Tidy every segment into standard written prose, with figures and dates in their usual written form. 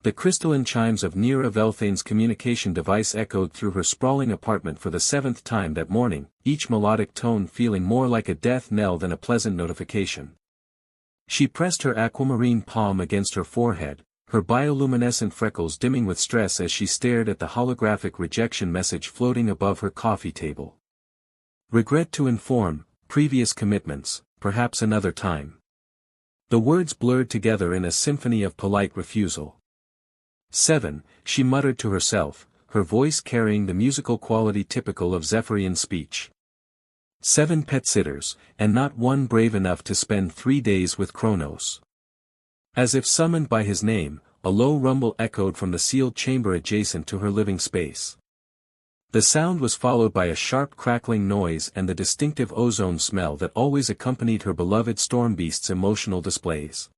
The crystalline chimes of Nira Velthane's communication device echoed through her sprawling apartment for the 7th time that morning, each melodic tone feeling more like a death knell than a pleasant notification. She pressed her aquamarine palm against her forehead, her bioluminescent freckles dimming with stress as she stared at the holographic rejection message floating above her coffee table. Regret to inform, previous commitments, perhaps another time. The words blurred together in a symphony of polite refusal. 7, she muttered to herself, her voice carrying the musical quality typical of Zephyrian speech. 7 pet sitters, and not one brave enough to spend 3 days with Kronos. As if summoned by his name, a low rumble echoed from the sealed chamber adjacent to her living space. The sound was followed by a sharp crackling noise and the distinctive ozone smell that always accompanied her beloved storm beast's emotional displays.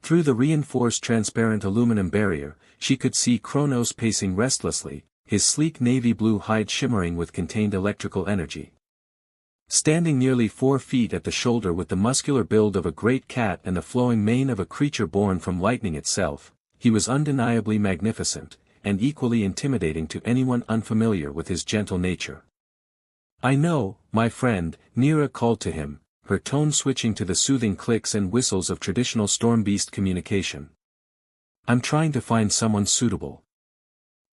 Through the reinforced transparent aluminum barrier, she could see Kronos pacing restlessly, his sleek navy blue hide shimmering with contained electrical energy. Standing nearly 4 feet at the shoulder with the muscular build of a great cat and the flowing mane of a creature born from lightning itself, he was undeniably magnificent, and equally intimidating to anyone unfamiliar with his gentle nature. "I know, my friend," Nira called to him, her tone switching to the soothing clicks and whistles of traditional storm beast communication. "I'm trying to find someone suitable."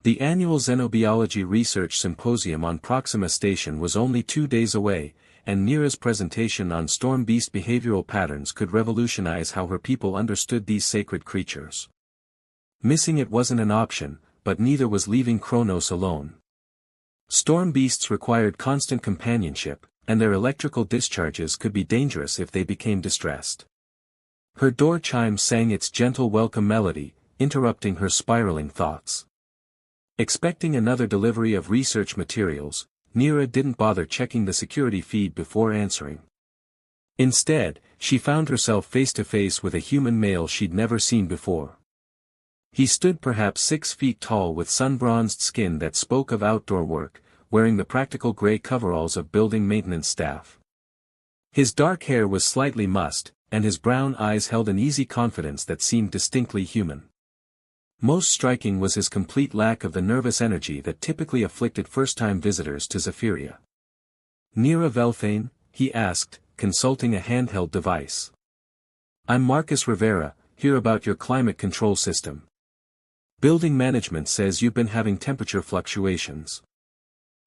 The annual Xenobiology Research Symposium on Proxima Station was only 2 days away, and Nira's presentation on storm beast behavioral patterns could revolutionize how her people understood these sacred creatures. Missing it wasn't an option, but neither was leaving Kronos alone. Storm beasts required constant companionship, and their electrical discharges could be dangerous if they became distressed. Her door chime sang its gentle welcome melody, interrupting her spiraling thoughts. Expecting another delivery of research materials, Nira didn't bother checking the security feed before answering. Instead, she found herself face to face with a human male she'd never seen before. He stood perhaps 6 feet tall with sun-bronzed skin that spoke of outdoor work, wearing the practical gray coveralls of building maintenance staff. His dark hair was slightly mussed, and his brown eyes held an easy confidence that seemed distinctly human. Most striking was his complete lack of the nervous energy that typically afflicted first-time visitors to Zephyria. "Nira Velthane?" he asked, consulting a handheld device. "I'm Marcus Rivera, here about your climate control system. Building management says you've been having temperature fluctuations."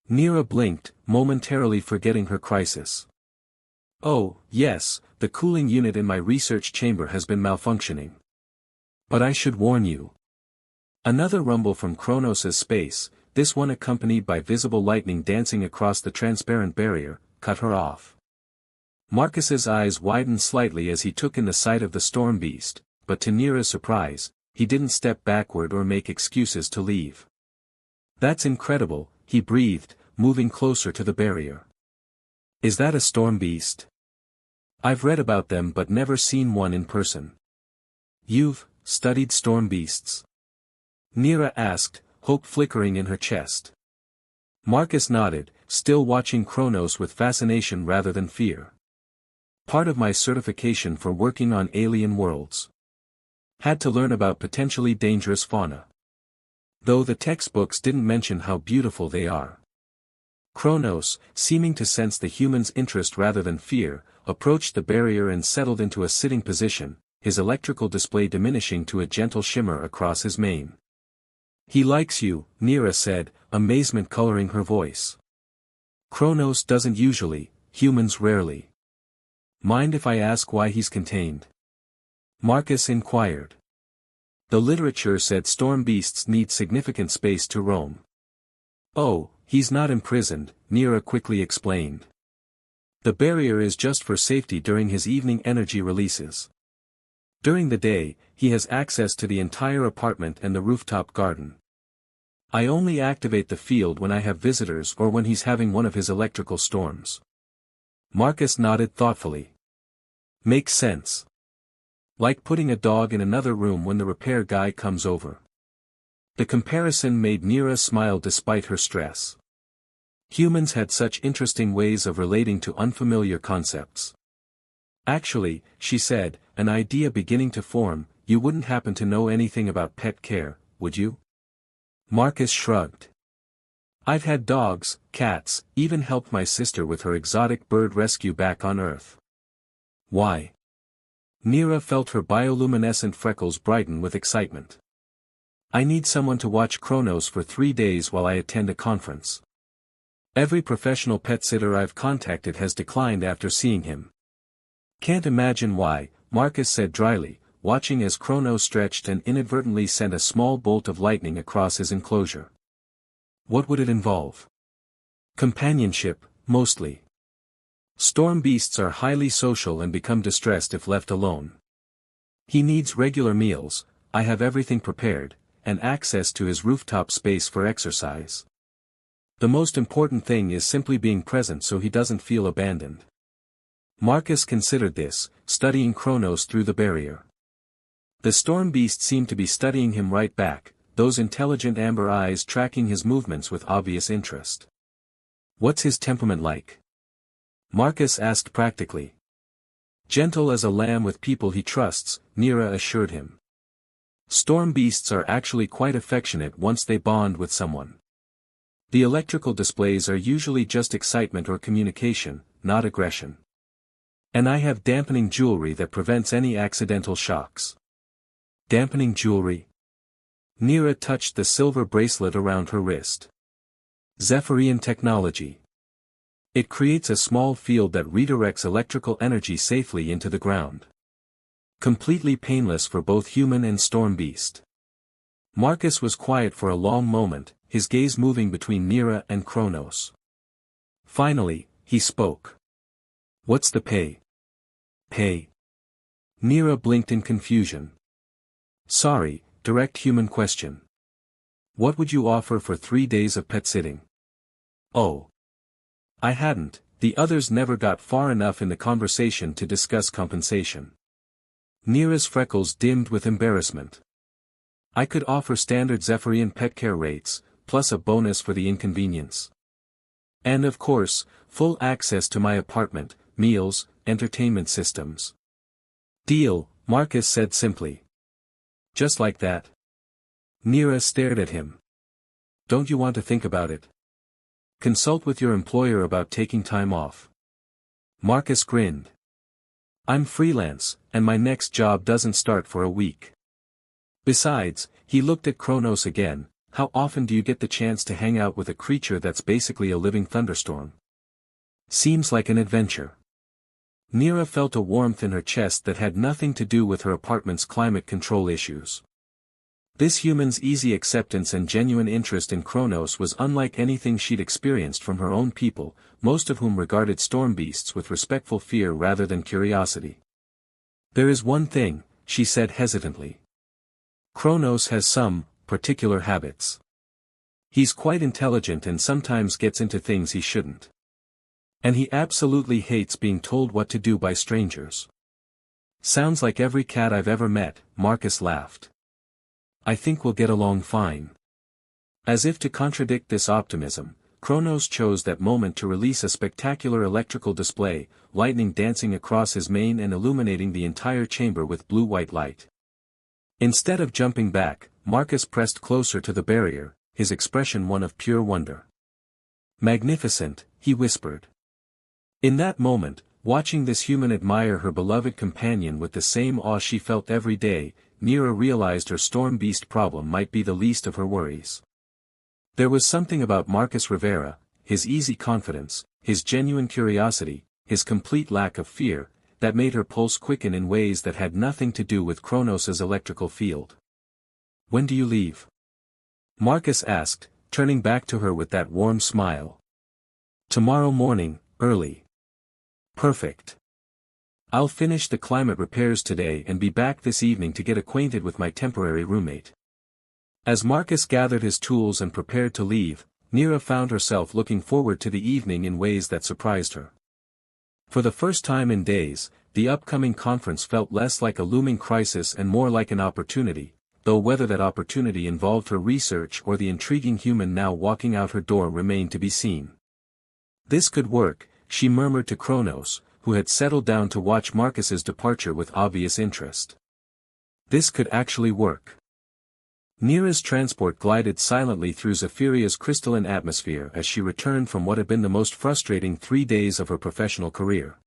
Nira blinked, momentarily forgetting her crisis. "Oh, yes, the cooling unit in my research chamber has been malfunctioning. But I should warn you." Another rumble from Kronos' space, this one accompanied by visible lightning dancing across the transparent barrier, cut her off. Marcus's eyes widened slightly as he took in the sight of the storm beast, but to Nira's surprise, he didn't step backward or make excuses to leave. "That's incredible," he breathed, moving closer to the barrier. "Is that a storm beast? I've read about them but never seen one in person." "You've studied storm beasts?" Nira asked, hope flickering in her chest. Marcus nodded, still watching Kronos with fascination rather than fear. "Part of my certification for working on alien worlds. Had to learn about potentially dangerous fauna. Though the textbooks didn't mention how beautiful they are." Kronos, seeming to sense the human's interest rather than fear, approached the barrier and settled into a sitting position, his electrical display diminishing to a gentle shimmer across his mane. "He likes you," Nira said, amazement coloring her voice. "Kronos doesn't usually, humans rarely. Mind if I ask why he's contained?" Marcus inquired. "The literature said storm beasts need significant space to roam." "Oh, he's not imprisoned," Nira quickly explained. "The barrier is just for safety during his evening energy releases. During the day, he has access to the entire apartment and the rooftop garden. I only activate the field when I have visitors or when he's having one of his electrical storms." Marcus nodded thoughtfully. "Makes sense. Like putting a dog in another room when the repair guy comes over." The comparison made Nira smile despite her stress. Humans had such interesting ways of relating to unfamiliar concepts. "Actually," she said, an idea beginning to form, you wouldn't happen to know anything about pet care, would you? Marcus shrugged. I've had dogs, cats, even helped my sister with her exotic bird rescue back on Earth. Why? Neera felt her bioluminescent freckles brighten with excitement. I need someone to watch Kronos for 3 days while I attend a conference. Every professional pet sitter I've contacted has declined after seeing him. Can't imagine why, Marcus said dryly, watching as Kronos stretched and inadvertently sent a small bolt of lightning across his enclosure. What would it involve? Companionship, mostly. Storm beasts are highly social and become distressed if left alone. He needs regular meals, I have everything prepared, and access to his rooftop space for exercise. The most important thing is simply being present so he doesn't feel abandoned. Marcus considered this, studying Kronos through the barrier. The storm beast seemed to be studying him right back, those intelligent amber eyes tracking his movements with obvious interest. What's his temperament like? Marcus asked practically. Gentle as a lamb with people he trusts, Neera assured him. Storm beasts are actually quite affectionate once they bond with someone. The electrical displays are usually just excitement or communication, not aggression. And I have dampening jewelry that prevents any accidental shocks. Dampening jewelry? Neera touched the silver bracelet around her wrist. Zephyrian technology. It creates a small field that redirects electrical energy safely into the ground. Completely painless for both human and storm beast. Marcus was quiet for a long moment, his gaze moving between Neera and Kronos. Finally, he spoke. What's the pay? Pay? Neera blinked in confusion. Sorry, direct human question. What would you offer for 3 days of pet sitting? Oh. I hadn't, the others never got far enough in the conversation to discuss compensation. Neera's freckles dimmed with embarrassment. I could offer standard Zephyrian pet care rates, plus a bonus for the inconvenience. And of course, full access to my apartment, meals, entertainment systems. Deal, Marcus said simply. Just like that? Neera stared at him. Don't you want to think about it? Consult with your employer about taking time off. Marcus grinned. I'm freelance, and my next job doesn't start for a week. Besides, he looked at Kronos again, how often do you get the chance to hang out with a creature that's basically a living thunderstorm? Seems like an adventure. Neera felt a warmth in her chest that had nothing to do with her apartment's climate control issues. This human's easy acceptance and genuine interest in Kronos was unlike anything she'd experienced from her own people, most of whom regarded storm beasts with respectful fear rather than curiosity. There is one thing, she said hesitantly. Kronos has some particular habits. He's quite intelligent and sometimes gets into things he shouldn't. And he absolutely hates being told what to do by strangers. Sounds like every cat I've ever met, Marcus laughed. I think we'll get along fine. As if to contradict this optimism, Kronos chose that moment to release a spectacular electrical display, lightning dancing across his mane and illuminating the entire chamber with blue-white light. Instead of jumping back, Marcus pressed closer to the barrier, his expression one of pure wonder. Magnificent, he whispered. In that moment, watching this human admire her beloved companion with the same awe she felt every day, Neera realized her storm beast problem might be the least of her worries. There was something about Marcus Rivera, his easy confidence, his genuine curiosity, his complete lack of fear, that made her pulse quicken in ways that had nothing to do with Kronos' electrical field. When do you leave? Marcus asked, turning back to her with that warm smile. Tomorrow morning, early. Perfect. I'll finish the climate repairs today and be back this evening to get acquainted with my temporary roommate. As Marcus gathered his tools and prepared to leave, Neera found herself looking forward to the evening in ways that surprised her. For the first time in days, the upcoming conference felt less like a looming crisis and more like an opportunity, though whether that opportunity involved her research or the intriguing human now walking out her door remained to be seen. This could work, she murmured to Kronos, who had settled down to watch Marcus's departure with obvious interest. This could actually work. Neera's transport glided silently through Zephyria's crystalline atmosphere as she returned from what had been the most frustrating 3 days of her professional career.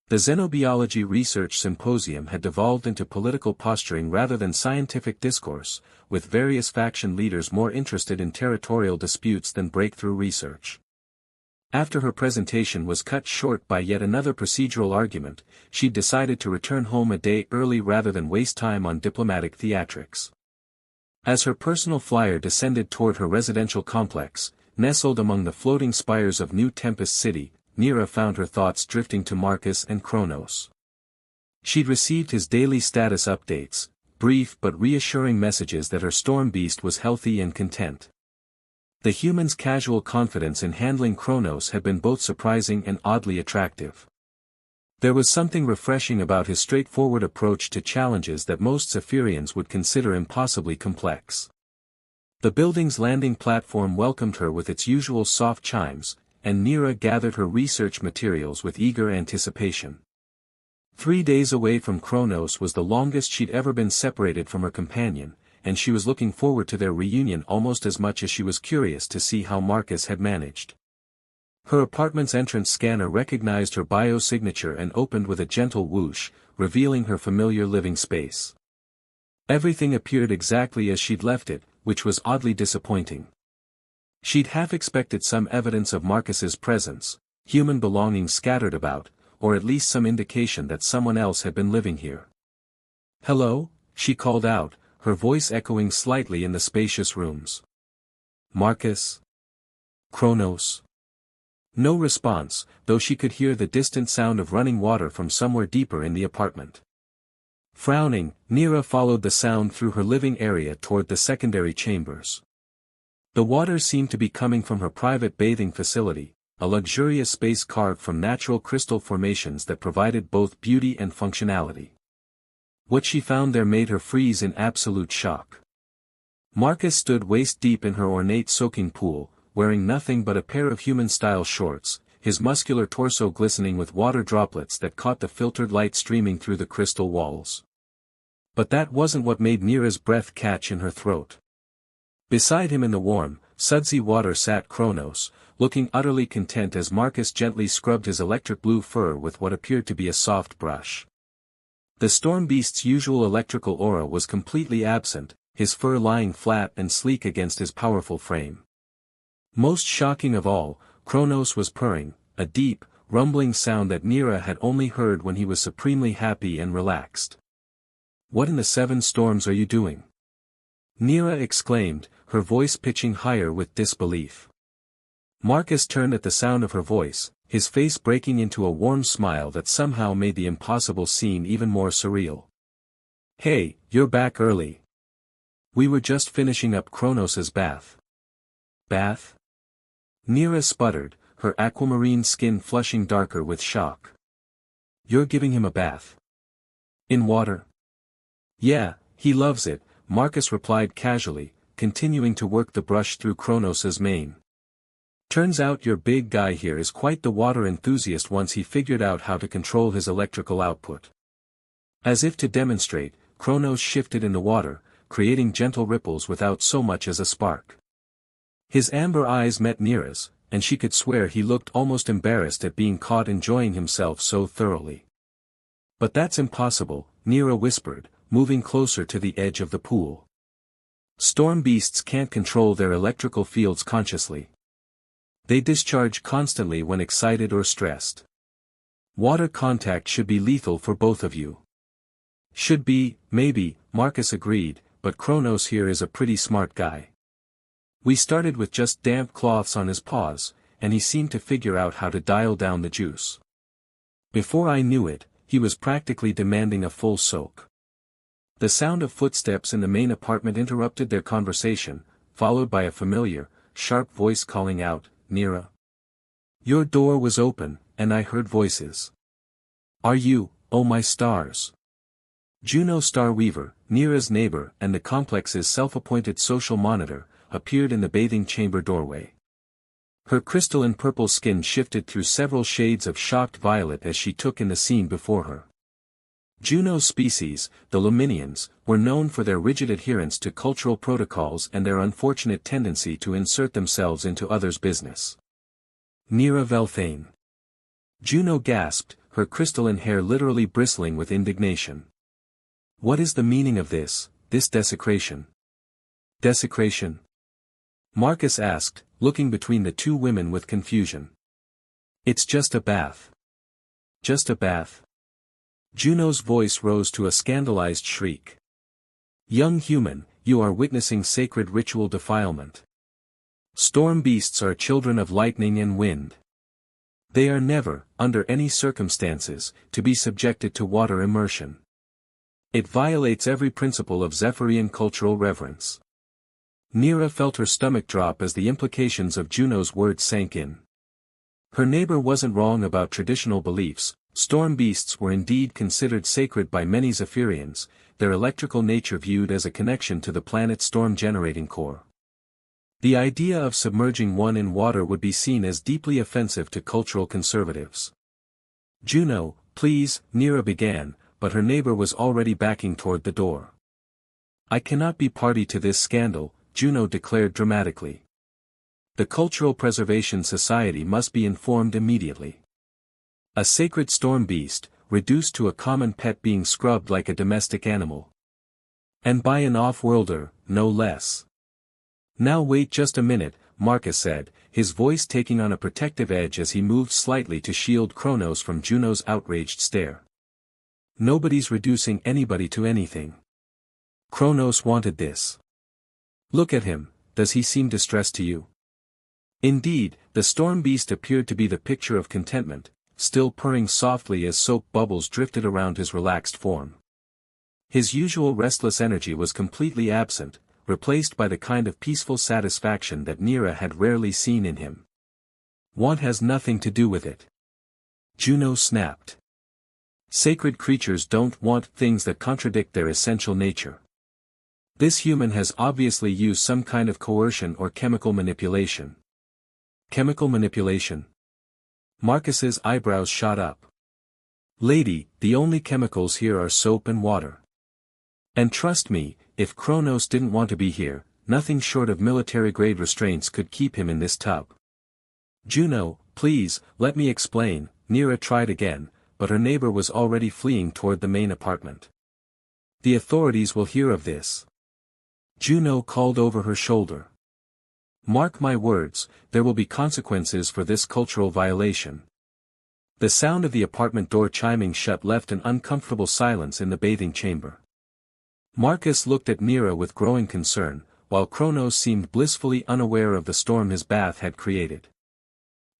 The Xenobiology Research Symposium had devolved into political posturing rather than scientific discourse, with various faction leaders more interested in territorial disputes than breakthrough research. After her presentation was cut short by yet another procedural argument, she decided to return home a day early rather than waste time on diplomatic theatrics. As her personal flyer descended toward her residential complex, nestled among the floating spires of New Tempest City, Neera found her thoughts drifting to Marcus and Kronos. She'd received his daily status updates, brief but reassuring messages that her storm beast was healthy and content. The human's casual confidence in handling Kronos had been both surprising and oddly attractive. There was something refreshing about his straightforward approach to challenges that most Zephyrians would consider impossibly complex. The building's landing platform welcomed her with its usual soft chimes, and Neera gathered her research materials with eager anticipation. 3 days away from Kronos was the longest she'd ever been separated from her companion, and she was looking forward to their reunion almost as much as she was curious to see how Marcus had managed. Her apartment's entrance scanner recognized her biosignature and opened with a gentle whoosh, revealing her familiar living space. Everything appeared exactly as she'd left it, which was oddly disappointing. She'd half expected some evidence of Marcus's presence, human belongings scattered about, or at least some indication that someone else had been living here. "Hello?" she called out, her voice echoing slightly in the spacious rooms. "Marcus? Kronos?" No response, though she could hear the distant sound of running water from somewhere deeper in the apartment. Frowning, Neera followed the sound through her living area toward the secondary chambers. The water seemed to be coming from her private bathing facility, a luxurious space carved from natural crystal formations that provided both beauty and functionality. What she found there made her freeze in absolute shock. Marcus stood waist-deep in her ornate soaking pool, wearing nothing but a pair of human-style shorts, his muscular torso glistening with water droplets that caught the filtered light streaming through the crystal walls. But that wasn't what made Neera's breath catch in her throat. Beside him in the warm, sudsy water sat Kronos, looking utterly content as Marcus gently scrubbed his electric blue fur with what appeared to be a soft brush. The storm beast's usual electrical aura was completely absent, his fur lying flat and sleek against his powerful frame. Most shocking of all, Kronos was purring, a deep, rumbling sound that Neera had only heard when he was supremely happy and relaxed. "What in the seven storms are you doing?" Neera exclaimed, her voice pitching higher with disbelief. Marcus turned at the sound of her voice, his face breaking into a warm smile that somehow made the impossible scene even more surreal. "Hey, you're back early. We were just finishing up Kronos's bath." "Bath?" Neera sputtered, her aquamarine skin flushing darker with shock. "You're giving him a bath? In water?" "Yeah, he loves it," Marcus replied casually, continuing to work the brush through Kronos's mane. "Turns out your big guy here is quite the water enthusiast once he figured out how to control his electrical output." As if to demonstrate, Kronos shifted in the water, creating gentle ripples without so much as a spark. His amber eyes met Neera's, and she could swear he looked almost embarrassed at being caught enjoying himself so thoroughly. "But that's impossible," Neera whispered, moving closer to the edge of the pool. "Storm beasts can't control their electrical fields consciously. They discharge constantly when excited or stressed. Water contact should be lethal for both of you." "Should be, maybe," Marcus agreed, "but Kronos here is a pretty smart guy. We started with just damp cloths on his paws, and he seemed to figure out how to dial down the juice. Before I knew it, he was practically demanding a full soak." The sound of footsteps in the main apartment interrupted their conversation, followed by a familiar, sharp voice calling out, "Neera. Your door was open, and I heard voices. Are you, oh my stars?" Juno Starweaver, Neera's neighbor and the complex's self-appointed social monitor, appeared in the bathing chamber doorway. Her crystalline purple skin shifted through several shades of shocked violet as she took in the scene before her. Juno's species, the Luminians, were known for their rigid adherence to cultural protocols and their unfortunate tendency to insert themselves into others' business. Nera Velthane. Juno gasped, her crystalline hair literally bristling with indignation. What is the meaning of this desecration? Desecration? Marcus asked, looking between the two women with confusion. It's just a bath. Just a bath? Juno's voice rose to a scandalized shriek. Young human, you are witnessing sacred ritual defilement. Storm beasts are children of lightning and wind. They are never, under any circumstances, to be subjected to water immersion. It violates every principle of Zephyrian cultural reverence. Nera felt her stomach drop as the implications of Juno's words sank in. Her neighbor wasn't wrong about traditional beliefs. Storm beasts were indeed considered sacred by many Zephyrians, their electrical nature viewed as a connection to the planet's storm-generating core. The idea of submerging one in water would be seen as deeply offensive to cultural conservatives. Juno, please, Nera began, but her neighbor was already backing toward the door. I cannot be party to this scandal, Juno declared dramatically. The Cultural Preservation Society must be informed immediately. A sacred storm beast, reduced to a common pet being scrubbed like a domestic animal. And by an off-worlder, no less. Now wait just a minute, Marcus said, his voice taking on a protective edge as he moved slightly to shield Kronos from Juno's outraged stare. Nobody's reducing anybody to anything. Kronos wanted this. Look at him, does he seem distressed to you? Indeed, the storm beast appeared to be the picture of contentment, still purring softly as soap bubbles drifted around his relaxed form. His usual restless energy was completely absent, replaced by the kind of peaceful satisfaction that Nera had rarely seen in him. Want has nothing to do with it. Juno snapped. Sacred creatures don't want things that contradict their essential nature. This human has obviously used some kind of coercion or chemical manipulation. Chemical manipulation? Marcus's eyebrows shot up. Lady, the only chemicals here are soap and water. And trust me, if Kronos didn't want to be here, nothing short of military-grade restraints could keep him in this tub. Juno, please, let me explain, Nera tried again, but her neighbor was already fleeing toward the main apartment. The authorities will hear of this. Juno called over her shoulder. Mark my words, there will be consequences for this cultural violation. The sound of the apartment door chiming shut left an uncomfortable silence in the bathing chamber. Marcus looked at Nera with growing concern, while Kronos seemed blissfully unaware of the storm his bath had created.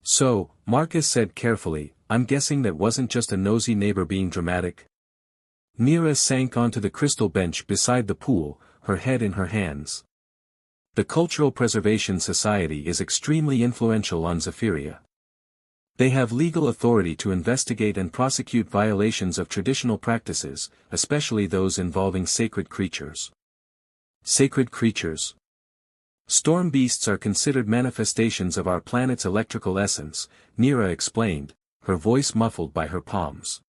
So, Marcus said carefully, I'm guessing that wasn't just a nosy neighbor being dramatic? Nera sank onto the crystal bench beside the pool, her head in her hands. The Cultural Preservation Society is extremely influential on Zephyria. They have legal authority to investigate and prosecute violations of traditional practices, especially those involving sacred creatures. Sacred creatures. Storm beasts are considered manifestations of our planet's electrical essence, Nera explained, her voice muffled by her palms.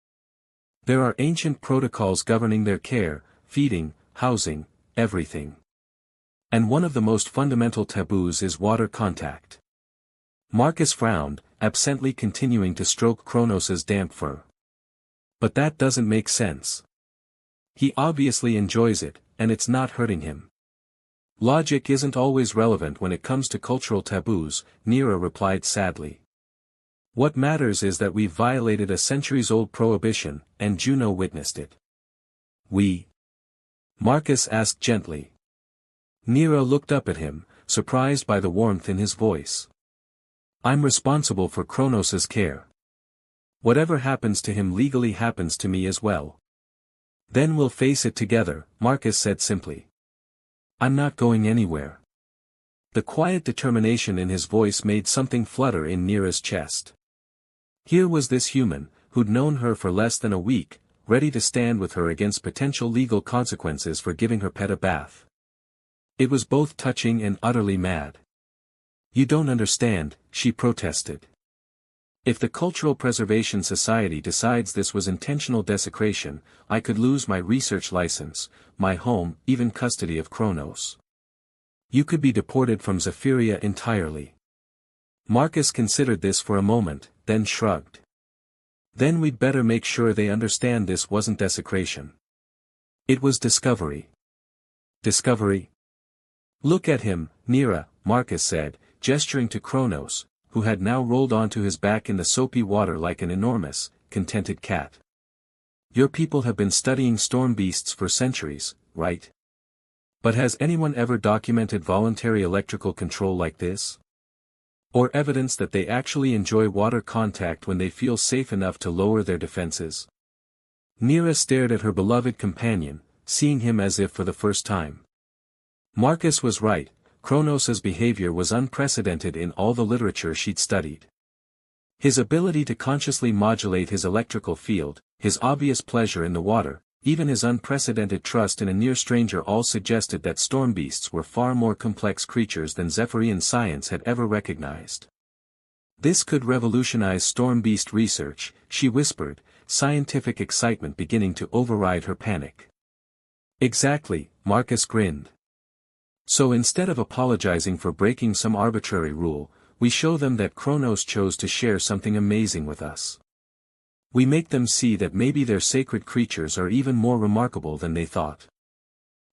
There are ancient protocols governing their care, feeding, housing, everything. And one of the most fundamental taboos is water contact. Marcus frowned, absently continuing to stroke Kronos's damp fur. But that doesn't make sense. He obviously enjoys it, and it's not hurting him. Logic isn't always relevant when it comes to cultural taboos, Nera replied sadly. What matters is that we've violated a centuries-old prohibition, and Juno witnessed it. We? Marcus asked gently. Nera looked up at him, surprised by the warmth in his voice. I'm responsible for Kronos's care. Whatever happens to him legally happens to me as well. Then we'll face it together, Marcus said simply. I'm not going anywhere. The quiet determination in his voice made something flutter in Nera's chest. Here was this human, who'd known her for less than a week, ready to stand with her against potential legal consequences for giving her pet a bath. It was both touching and utterly mad. You don't understand, she protested. If the Cultural Preservation Society decides this was intentional desecration, I could lose my research license, my home, even custody of Kronos. You could be deported from Zephyria entirely. Marcus considered this for a moment, then shrugged. Then we'd better make sure they understand this wasn't desecration. It was discovery. Discovery? Look at him, Nira, Marcus said, gesturing to Kronos, who had now rolled onto his back in the soapy water like an enormous, contented cat. Your people have been studying storm beasts for centuries, right? But has anyone ever documented voluntary electrical control like this? Or evidence that they actually enjoy water contact when they feel safe enough to lower their defenses? Nira stared at her beloved companion, seeing him as if for the first time. Marcus was right. Kronos' behavior was unprecedented in all the literature she'd studied. His ability to consciously modulate his electrical field, his obvious pleasure in the water, even his unprecedented trust in a near stranger all suggested that storm beasts were far more complex creatures than Zephyrian science had ever recognized. This could revolutionize storm beast research, she whispered, scientific excitement beginning to override her panic. Exactly, Marcus grinned. So instead of apologizing for breaking some arbitrary rule, we show them that Kronos chose to share something amazing with us. We make them see that maybe their sacred creatures are even more remarkable than they thought.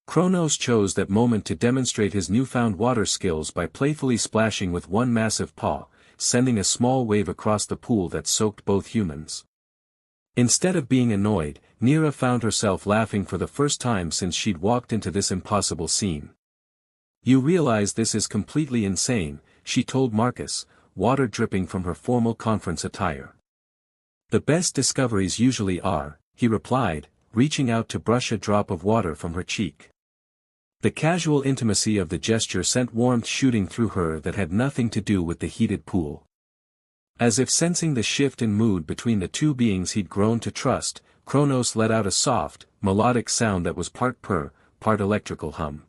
Kronos chose that moment to demonstrate his newfound water skills by playfully splashing with one massive paw, sending a small wave across the pool that soaked both humans. Instead of being annoyed, Nira found herself laughing for the first time since she'd walked into this impossible scene. You realize this is completely insane, she told Marcus, water dripping from her formal conference attire. The best discoveries usually are, he replied, reaching out to brush a drop of water from her cheek. The casual intimacy of the gesture sent warmth shooting through her that had nothing to do with the heated pool. As if sensing the shift in mood between the two beings he'd grown to trust, Kronos let out a soft, melodic sound that was part purr, part electrical hum.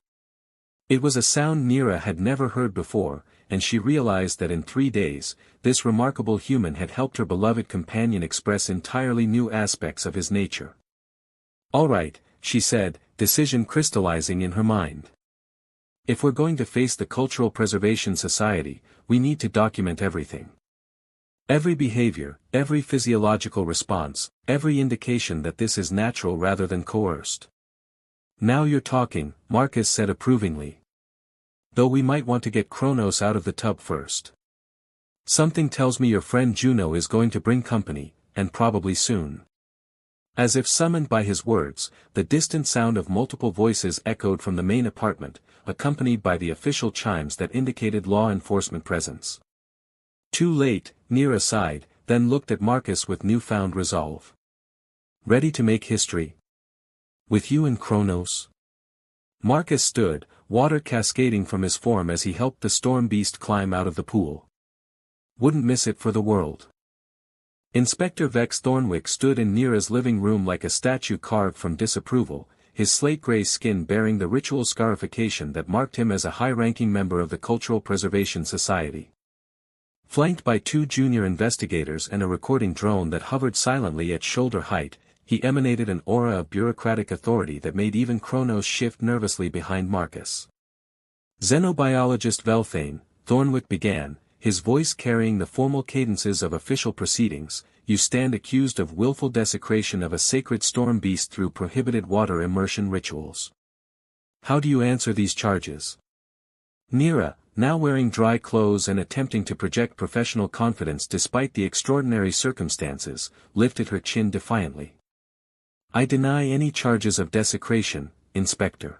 It was a sound Nira had never heard before, and she realized that in 3 days, this remarkable human had helped her beloved companion express entirely new aspects of his nature. All right, she said, decision crystallizing in her mind. If we're going to face the Cultural Preservation Society, we need to document everything. Every behavior, every physiological response, every indication that this is natural rather than coerced. Now you're talking, Marcus said approvingly. Though we might want to get Kronos out of the tub first. Something tells me your friend Juno is going to bring company, and probably soon. As if summoned by his words, the distant sound of multiple voices echoed from the main apartment, accompanied by the official chimes that indicated law enforcement presence. Too late, Nira sighed, then looked at Marcus with newfound resolve. Ready to make history? With you and Kronos? Marcus stood, water cascading from his form as he helped the storm beast climb out of the pool. Wouldn't miss it for the world. Inspector Vex Thornwick stood in Nira's living room like a statue carved from disapproval, his slate-gray skin bearing the ritual scarification that marked him as a high-ranking member of the Cultural Preservation Society. Flanked by 2 junior investigators and a recording drone that hovered silently at shoulder height, he emanated an aura of bureaucratic authority that made even Kronos shift nervously behind Marcus. Xenobiologist Velthane, Thornwick began, his voice carrying the formal cadences of official proceedings, you stand accused of willful desecration of a sacred storm beast through prohibited water immersion rituals. How do you answer these charges? Nira, now wearing dry clothes and attempting to project professional confidence despite the extraordinary circumstances, lifted her chin defiantly. I deny any charges of desecration, Inspector.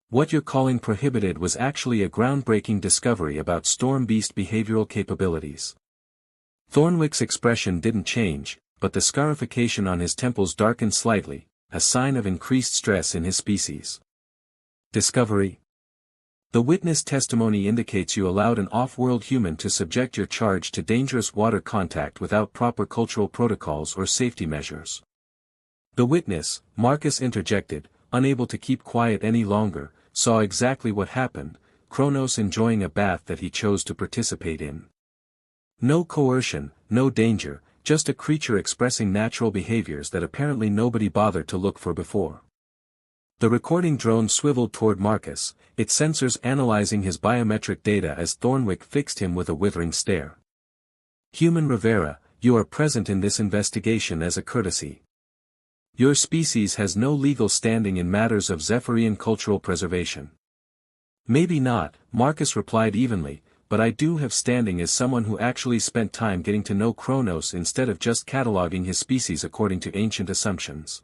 What you're calling prohibited was actually a groundbreaking discovery about storm beast behavioral capabilities. Thornwick's expression didn't change, but the scarification on his temples darkened slightly, a sign of increased stress in his species. Discovery? The witness testimony indicates you allowed an off-world human to subject your charge to dangerous water contact without proper cultural protocols or safety measures. The witness, Marcus interjected, unable to keep quiet any longer, saw exactly what happened, Kronos enjoying a bath that he chose to participate in. No coercion, no danger, just a creature expressing natural behaviors that apparently nobody bothered to look for before. The recording drone swiveled toward Marcus, its sensors analyzing his biometric data as Thornwick fixed him with a withering stare. "Human Rivera, you are present in this investigation as a courtesy. Your species has no legal standing in matters of Zephyrian cultural preservation." "Maybe not," Marcus replied evenly, "but I do have standing as someone who actually spent time getting to know Kronos instead of just cataloging his species according to ancient assumptions."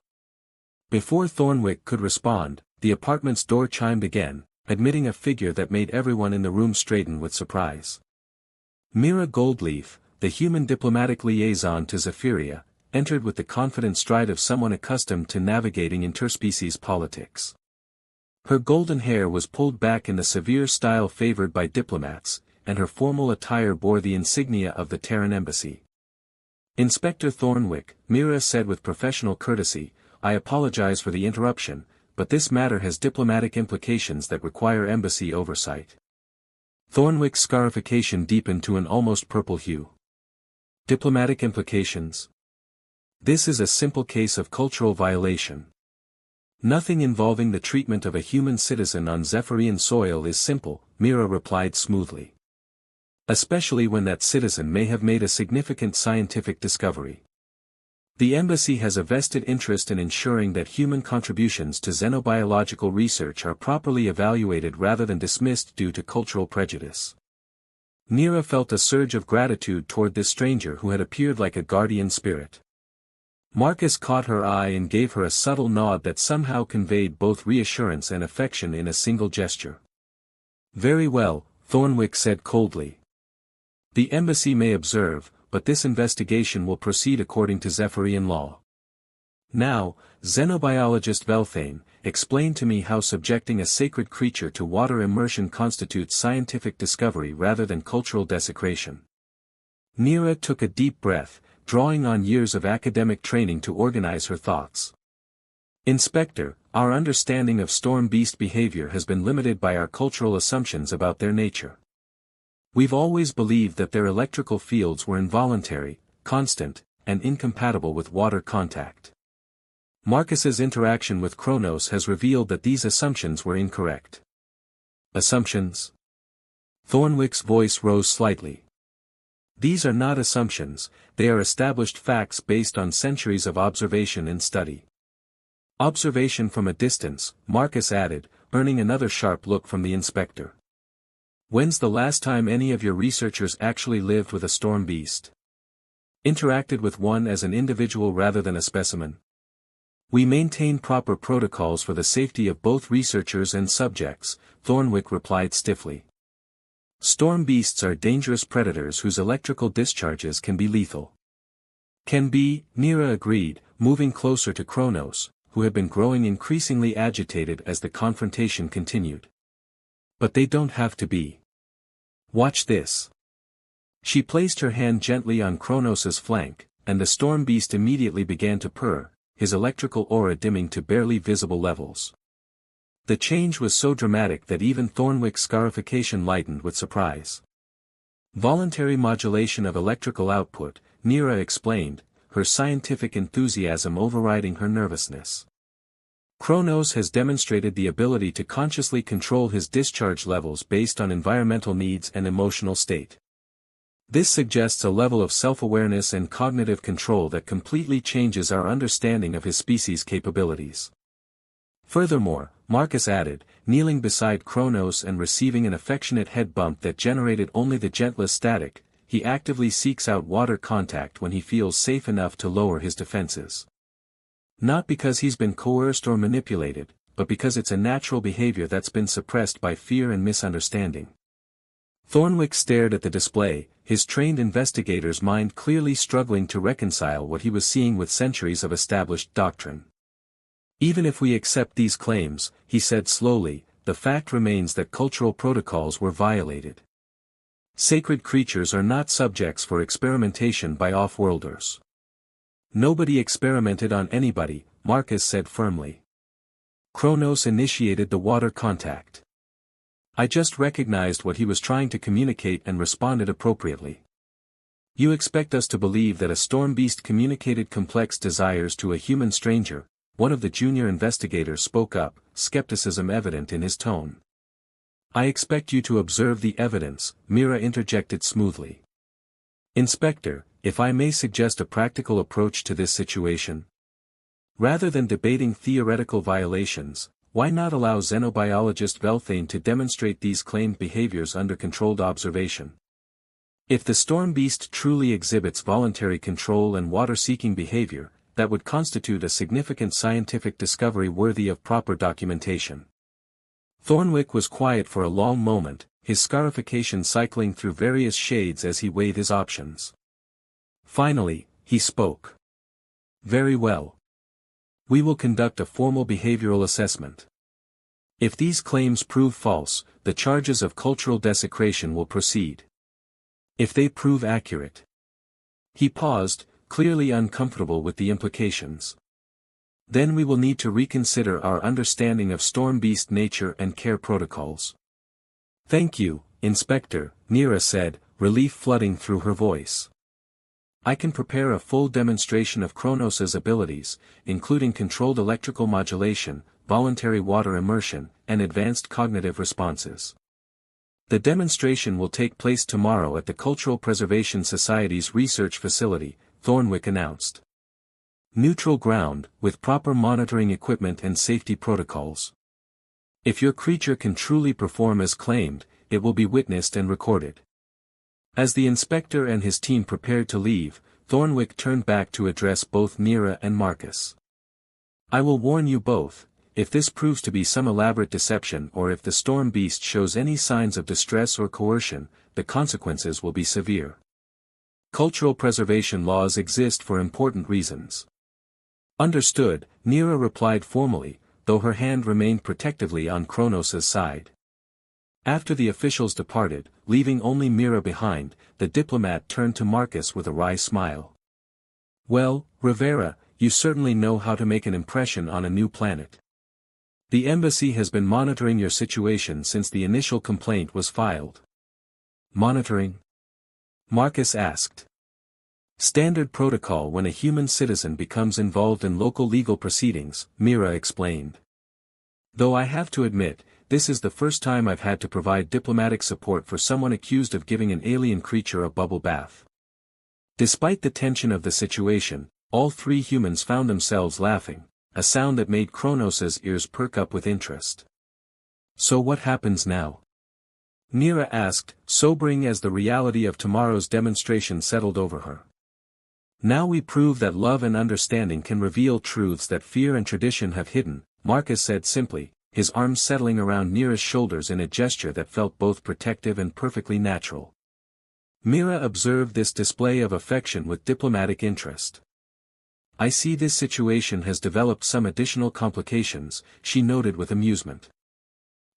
Before Thornwick could respond, the apartment's door chimed again, admitting a figure that made everyone in the room straighten with surprise. Mira Goldleaf, the human diplomatic liaison to Zephyria, entered with the confident stride of someone accustomed to navigating interspecies politics. Her golden hair was pulled back in the severe style favored by diplomats, and her formal attire bore the insignia of the Terran embassy. "Inspector Thornwick," Mira said with professional courtesy, "I apologize for the interruption, but this matter has diplomatic implications that require embassy oversight." Thornwick's scarification deepened to an almost purple hue. "Diplomatic implications? This is a simple case of cultural violation. Nothing involving the treatment of a human citizen on Zephyrian soil is simple," Mira replied smoothly. "Especially when that citizen may have made a significant scientific discovery. The embassy has a vested interest in ensuring that human contributions to xenobiological research are properly evaluated rather than dismissed due to cultural prejudice." Mira felt a surge of gratitude toward this stranger who had appeared like a guardian spirit. Marcus caught her eye and gave her a subtle nod that somehow conveyed both reassurance and affection in a single gesture. "Very well," Thornwick said coldly. "The embassy may observe, but this investigation will proceed according to Zephyrian law. Now, xenobiologist Velthane, explain to me how subjecting a sacred creature to water immersion constitutes scientific discovery rather than cultural desecration." Mira took a deep breath, drawing on years of academic training to organize her thoughts. "Inspector, our understanding of storm beast behavior has been limited by our cultural assumptions about their nature. We've always believed that their electrical fields were involuntary, constant, and incompatible with water contact. Marcus's interaction with Kronos has revealed that these assumptions were incorrect." "Assumptions?" Thornwick's voice rose slightly. "These are not assumptions, they are established facts based on centuries of observation and study." "Observation from a distance," Marcus added, earning another sharp look from the inspector. "When's the last time any of your researchers actually lived with a storm beast? Interacted with one as an individual rather than a specimen?" "We maintain proper protocols for the safety of both researchers and subjects," Thornwick replied stiffly. "Storm beasts are dangerous predators whose electrical discharges can be lethal." "Can be," Mira agreed, moving closer to Kronos, who had been growing increasingly agitated as the confrontation continued. "But they don't have to be. Watch this." She placed her hand gently on Kronos's flank, and the storm beast immediately began to purr, his electrical aura dimming to barely visible levels. The change was so dramatic that even Thornwick's scarification lightened with surprise. "Voluntary modulation of electrical output," Mira explained, her scientific enthusiasm overriding her nervousness. "Kronos has demonstrated the ability to consciously control his discharge levels based on environmental needs and emotional state. This suggests a level of self-awareness and cognitive control that completely changes our understanding of his species' capabilities." Furthermore, Marcus added, kneeling beside Kronos and receiving an affectionate head bump that generated only the gentlest static, he actively seeks out water contact when he feels safe enough to lower his defenses. Not because he's been coerced or manipulated, but because it's a natural behavior that's been suppressed by fear and misunderstanding. Thornwick stared at the display, his trained investigator's mind clearly struggling to reconcile what he was seeing with centuries of established doctrine. "Even if we accept these claims," he said slowly, "the fact remains that cultural protocols were violated. Sacred creatures are not subjects for experimentation by off-worlders." "Nobody experimented on anybody," Marcus said firmly. "Kronos initiated the water contact. I just recognized what he was trying to communicate and responded appropriately." You expect us to believe that a storm beast communicated complex desires to a human stranger, one of the junior investigators spoke up, skepticism evident in his tone. I expect you to observe the evidence, Mira interjected smoothly. Inspector, if I may suggest a practical approach to this situation. Rather than debating theoretical violations, why not allow xenobiologist Velthane to demonstrate these claimed behaviors under controlled observation? If the storm beast truly exhibits voluntary control and water-seeking behavior, that would constitute a significant scientific discovery worthy of proper documentation. Thornwick was quiet for a long moment, his scarification cycling through various shades as he weighed his options. Finally, he spoke. Very well. We will conduct a formal behavioral assessment. If these claims prove false, the charges of cultural desecration will proceed. If they prove accurate. He paused, clearly uncomfortable with the implications. Then we will need to reconsider our understanding of storm beast nature and care protocols. Thank you, Inspector, Nira said, relief flooding through her voice. I can prepare a full demonstration of Kronos' abilities, including controlled electrical modulation, voluntary water immersion, and advanced cognitive responses. The demonstration will take place tomorrow at the Cultural Preservation Society's research facility, Thornwick announced. Neutral ground, with proper monitoring equipment and safety protocols. If your creature can truly perform as claimed, it will be witnessed and recorded. As the inspector and his team prepared to leave, Thornwick turned back to address both Nira and Marcus. I will warn you both, if this proves to be some elaborate deception or if the storm beast shows any signs of distress or coercion, the consequences will be severe. Cultural preservation laws exist for important reasons. Understood, Nira replied formally, though her hand remained protectively on Kronos' side. After the officials departed, leaving only Mira behind, the diplomat turned to Marcus with a wry smile. Well, Rivera, you certainly know how to make an impression on a new planet. The embassy has been monitoring your situation since the initial complaint was filed. Monitoring? Marcus asked. Standard protocol when a human citizen becomes involved in local legal proceedings, Mira explained. Though I have to admit, this is the first time I've had to provide diplomatic support for someone accused of giving an alien creature a bubble bath. Despite the tension of the situation, all three humans found themselves laughing, a sound that made Kronos' ears perk up with interest. So what happens now? Nira asked, sobering as the reality of tomorrow's demonstration settled over her. Now we prove that love and understanding can reveal truths that fear and tradition have hidden, Marcus said simply, his arms settling around Nira's shoulders in a gesture that felt both protective and perfectly natural. Mira observed this display of affection with diplomatic interest. I see this situation has developed some additional complications, she noted with amusement.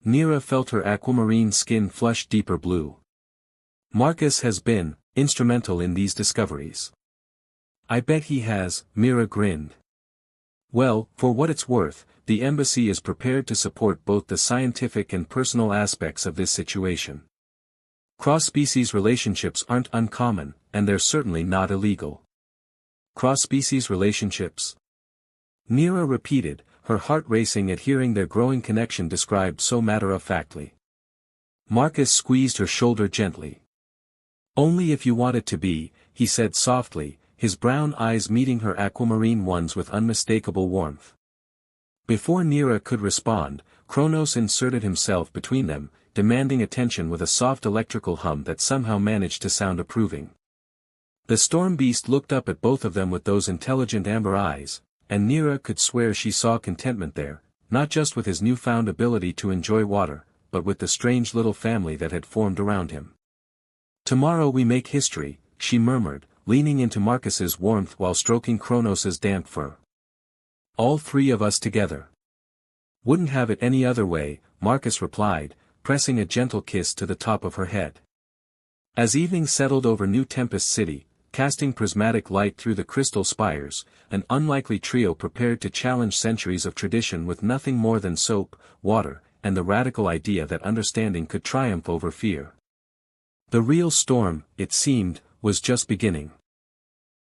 Nira felt her aquamarine skin flush deeper blue. Marcus has been instrumental in these discoveries. I bet he has, Mira grinned. Well, for what it's worth, the embassy is prepared to support both the scientific and personal aspects of this situation. Cross-species relationships aren't uncommon, and they're certainly not illegal. Cross-species relationships? Nira repeated, her heart racing at hearing their growing connection described so matter-of-factly. Marcus squeezed her shoulder gently. Only if you want it to be, he said softly, his brown eyes meeting her aquamarine ones with unmistakable warmth. Before Nira could respond, Kronos inserted himself between them, demanding attention with a soft electrical hum that somehow managed to sound approving. The storm beast looked up at both of them with those intelligent amber eyes, and Nira could swear she saw contentment there, not just with his newfound ability to enjoy water, but with the strange little family that had formed around him. Tomorrow we make history, she murmured, leaning into Marcus's warmth while stroking Kronos' damp fur. All three of us together. Wouldn't have it any other way, Marcus replied, pressing a gentle kiss to the top of her head. As evening settled over New Tempest City, casting prismatic light through the crystal spires, an unlikely trio prepared to challenge centuries of tradition with nothing more than soap, water, and the radical idea that understanding could triumph over fear. The real storm, it seemed, was just beginning.